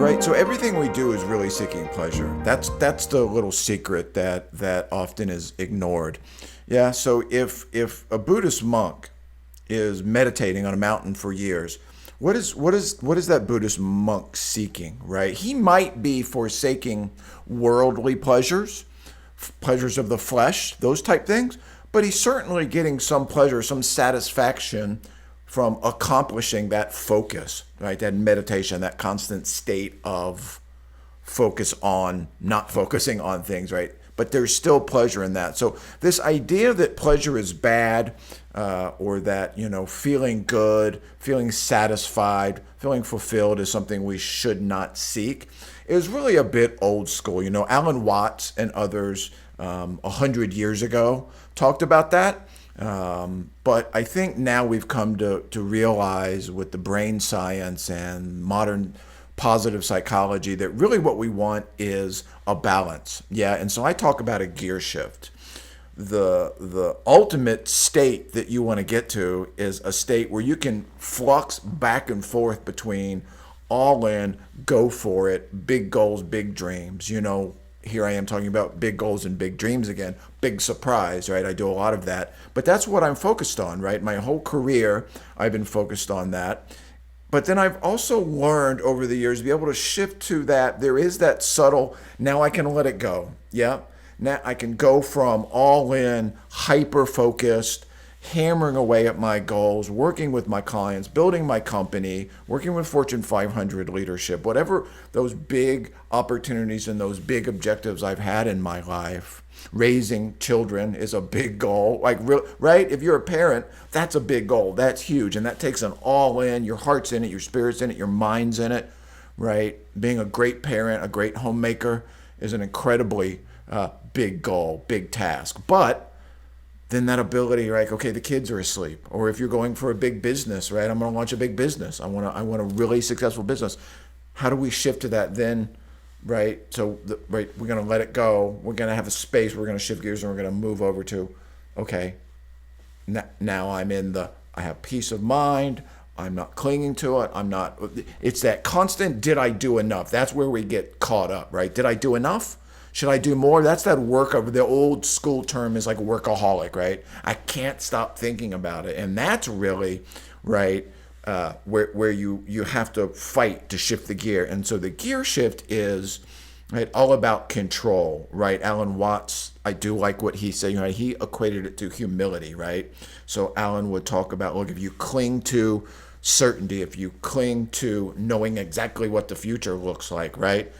Right, so everything we do is really seeking pleasure. That's the little secret that often is ignored. Yeah, so if a Buddhist monk is meditating on a mountain for years, what is that Buddhist monk seeking, right? He might be forsaking worldly pleasures, pleasures of the flesh, those type things, but he's certainly getting some pleasure, some satisfaction from accomplishing that focus, right? That meditation, that constant state of focus on not focusing on things, right? But there's still pleasure in that. So this idea that pleasure is bad, or that feeling good, feeling satisfied, feeling fulfilled is something we should not seek, is really a bit old school. Alan Watts and others 100 years ago talked about that. But I think now we've come to realize with the brain science and modern positive psychology that really what we want is a balance. Yeah, and so I talk about a gear shift. The ultimate state that you want to get to is a state where you can flux back and forth between all in, go for it, big goals, big dreams. Here I am talking about big goals and big dreams again. Big surprise, right? I do a lot of that. But that's what I'm focused on, right? My whole career, I've been focused on that. But then I've also learned over the years to be able to shift to that. There is that subtle, now I can let it go. Yeah. Now I can go from all in, hyper focused, hammering away at my goals, working with my clients, building my company, working with Fortune 500 leadership, whatever those big opportunities and those big objectives I've had in my life. Raising children is a big goal. Right? If you're a parent, that's a big goal. That's huge. And that takes an all in, your heart's in it, your spirit's in it, your mind's in it, right? Being a great parent, a great homemaker is an incredibly big goal, big task. But then that ability, right? Okay, the kids are asleep. Or if you're going for a big business, right? I'm going to launch a big business. I want a really successful business. How do we shift to that then? Right? So, we're going to let it go. We're going to have a space. We're going to shift gears and we're going to move over to, okay, now I have peace of mind. I'm not clinging to it. It's that constant, did I do enough? That's where we get caught up, right? Did I do enough? Should I do more? That's that work of the old school term is like workaholic, right? I can't stop thinking about it. And that's really, right, where you have to fight to shift the gear. And so the gear shift is, right, all about control, right? Alan Watts, I do like what he said. He equated it to humility, right? So Alan would talk about, look, if you cling to certainty, if you cling to knowing exactly what the future looks like, right?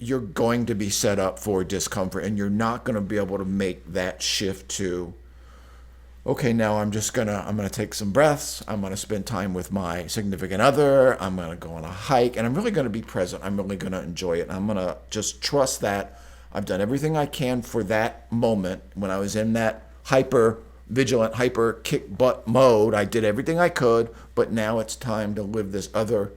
You're going to be set up for discomfort, and you're not going to be able to make that shift to, okay, now I'm going to take some breaths. I'm going to spend time with my significant other. I'm going to go on a hike, and I'm really going to be present. I'm really going to enjoy it. I'm going to just trust that I've done everything I can for that moment. When I was in that hyper vigilant, hyper kick butt mode, I did everything I could, but now it's time to live this other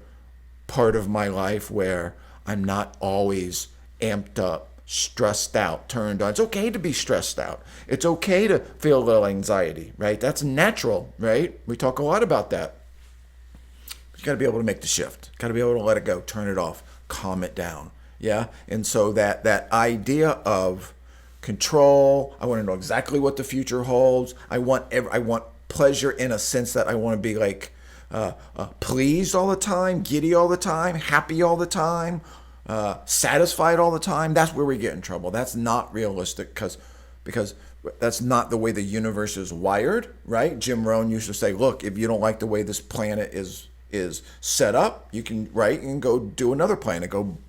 part of my life where I'm not always amped up, stressed out, turned on. It's okay to be stressed out. It's okay to feel a little anxiety, right? That's natural, right? We talk a lot about that. You got to be able to make the shift. Got to be able to let it go, turn it off, calm it down. Yeah? And so that idea of control, I want to know exactly what the future holds. I want pleasure in a sense that I want to be like pleased all the time, giddy all the time, happy all the time, satisfied all the time. That's where we get in trouble. That's not realistic because that's not the way the universe is wired, right? Jim Rohn used to say, look, if you don't like the way this planet is set up, you can go do another planet, go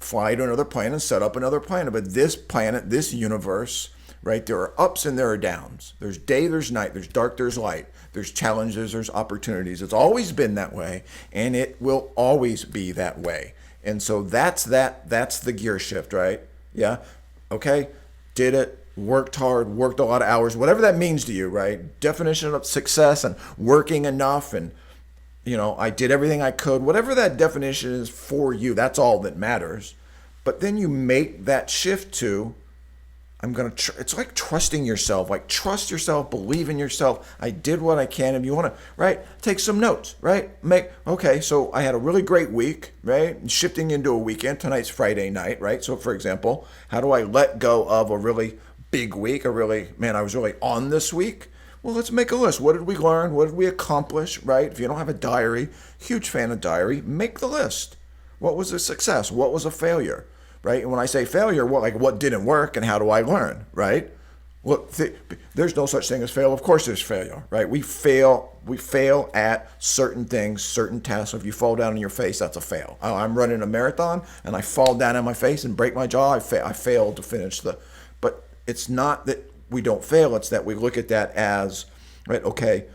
fly to another planet and set up another planet. But this planet, this universe, right, there are ups and there are downs. There's day, there's night, there's dark, there's light. There's challenges, there's opportunities. It's always been that way, and it will always be that way. And so that's the gear shift, right? Yeah. Okay. Did it, worked hard, worked a lot of hours, whatever that means to you, right? Definition of success and working enough, and I did everything I could, whatever that definition is for you, that's all that matters. But then you make that shift to, It's like trusting yourself, like trust yourself, believe in yourself. I did what I can. If you want to, right, take some notes, right? Okay, so I had a really great week, right? Shifting into a weekend. Tonight's Friday night, right? So for example, how do I let go of a really big week? I was really on this week. Well, let's make a list. What did we learn? What did we accomplish, right? If you don't have a diary, huge fan of diary, make the list. What was a success? What was a failure? Right? And when I say failure, what didn't work and how do I learn, right? Look, there's no such thing as fail. Of course there's failure, right? We fail at certain things, certain tasks. So if you fall down on your face, that's a fail. I'm running a marathon and I fall down on my face and break my jaw. I failed to finish but it's not that we don't fail. It's that we look at that as, right, okay,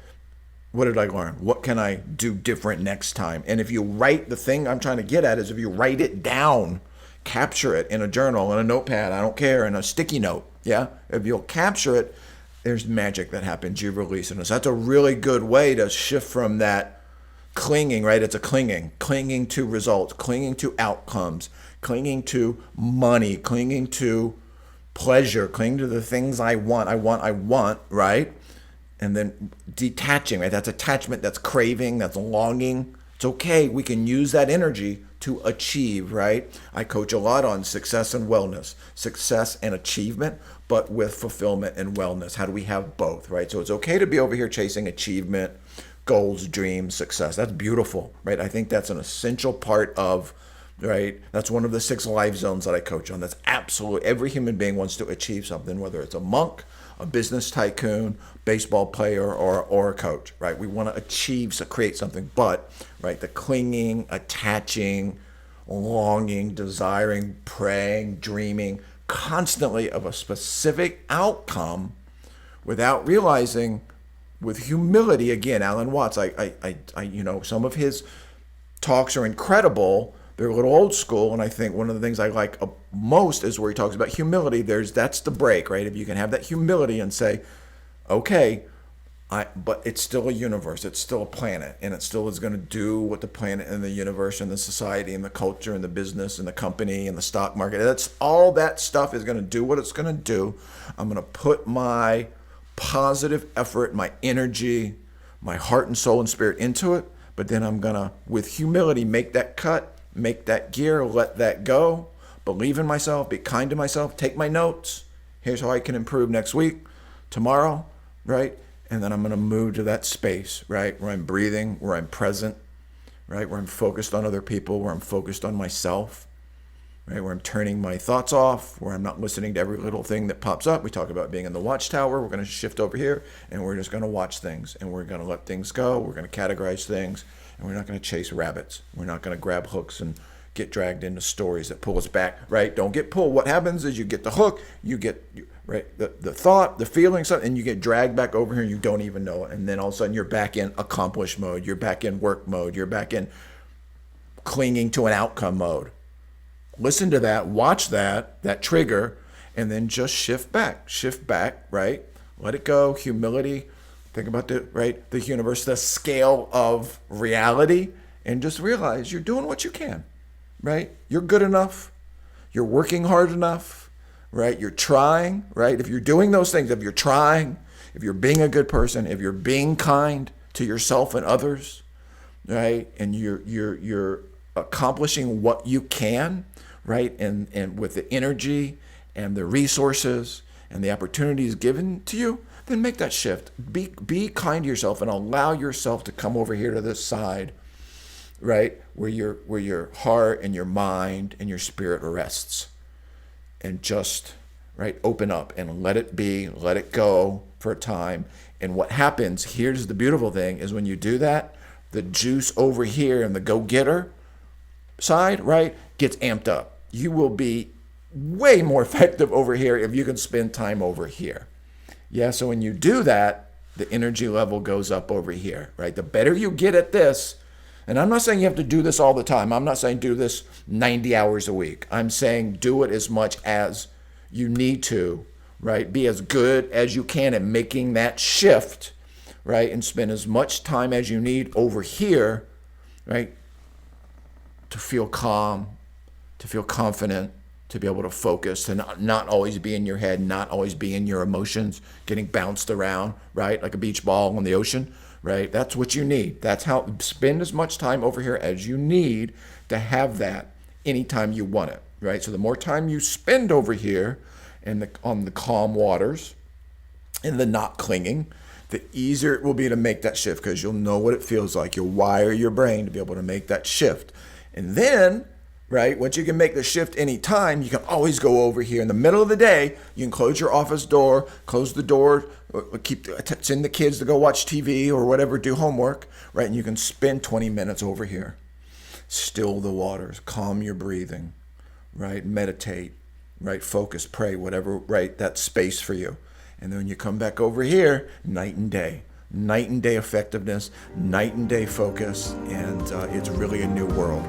what did I learn? What can I do different next time? And if you write, the thing I'm trying to get at is if you write it down, capture it in a journal, in a notepad, I don't care, in a sticky note, yeah? If you'll capture it, there's magic that happens. You release it. So that's a really good way to shift from that clinging, right? It's a clinging to results, clinging to outcomes, clinging to money, clinging to pleasure, clinging to the things I want, right? And then detaching, right? That's attachment, that's craving, that's longing. It's okay. We can use that energy to achieve, right? I coach a lot on success and wellness, success and achievement, but with fulfillment and wellness. How do we have both, right? So it's okay to be over here chasing achievement, goals, dreams, success. That's beautiful, right? I think that's an essential part of, right? That's one of the 6 life zones that I coach on. That's absolutely, every human being wants to achieve something, whether it's a monk, a business tycoon, baseball player, or a coach, right? We want to achieve, create something, but, right, the clinging, attaching, longing, desiring, praying, dreaming constantly of a specific outcome without realizing, with humility, again, Alan Watts, some of his talks are incredible. They're a little old school, and I think one of the things I like most is where he talks about humility. That's the break, right? If you can have that humility and say, okay, but it's still a universe, it's still a planet, and it still is going to do what the planet and the universe and the society and the culture and the business and the company and the stock market, that's all that stuff is going to do what it's going to do. I'm going to put my positive effort, my energy, my heart and soul and spirit into it, but then I'm going to, with humility, make that cut, make that gear, let that go, believe in myself, be kind to myself, take my notes. Here's how I can improve next week, tomorrow, right? And then I'm going to move to that space, right, where I'm breathing, where I'm present, right, where I'm focused on other people, where I'm focused on myself, right, where I'm turning my thoughts off, where I'm not listening to every little thing that pops up. We talk about being in the watchtower. We're going to shift over here, and we're just going to watch things, and we're going to let things go. We're going to categorize things, and we're not going to chase rabbits. We're not going to grab hooks and get dragged into stories that pull us back, right? Don't get pulled. What happens is you get the hook, you get, right, the thought, the feeling, something, and you get dragged back over here and you don't even know it. And then all of a sudden you're back in accomplish mode. You're back in work mode. You're back in clinging to an outcome mode. Listen to that, watch that trigger, and then just shift back, right? Let it go, humility. Think about the universe, the scale of reality, and just realize you're doing what you can. Right? You're good enough. You're working hard enough, right? You're trying, right? If you're doing those things, if you're trying, if you're being a good person, if you're being kind to yourself and others, right? And you're accomplishing what you can, right? And with the energy and the resources and the opportunities given to you, then make that shift. Be kind to yourself and allow yourself to come over here to this side, right, where your heart and your mind and your spirit rests, and just, right, open up and let it be, let it go for a time. And what happens, here's the beautiful thing, is when you do that, the juice over here and the go-getter side, right, gets amped up. You will be way more effective over here if you can spend time over here. Yeah, so when you do that, the energy level goes up over here, right? The better you get at this, and I'm not saying you have to do this all the time. I'm not saying do this 90 hours a week. I'm saying do it as much as you need to, right? Be as good as you can at making that shift, right? And spend as much time as you need over here, right? To feel calm, to feel confident, to be able to focus, to not always be in your head, not always be in your emotions, getting bounced around, right? Like a beach ball on the ocean, right? That's what you need. That's how, spend as much time over here as you need to have that anytime you want it, right? So the more time you spend over here on the calm waters and the not clinging, the easier it will be to make that shift, because you'll know what it feels like. You'll wire your brain to be able to make that shift. And then, right, once you can make the shift anytime, you can always go over here in the middle of the day. You can close your office door, close the door, send the kids to go watch TV or whatever, do homework, right? And you can spend 20 minutes over here. Still the waters, calm your breathing, right? Meditate, right? Focus, pray, whatever, right? That space for you. And then when you come back over here, night and day effectiveness, night and day focus, and it's really a new world.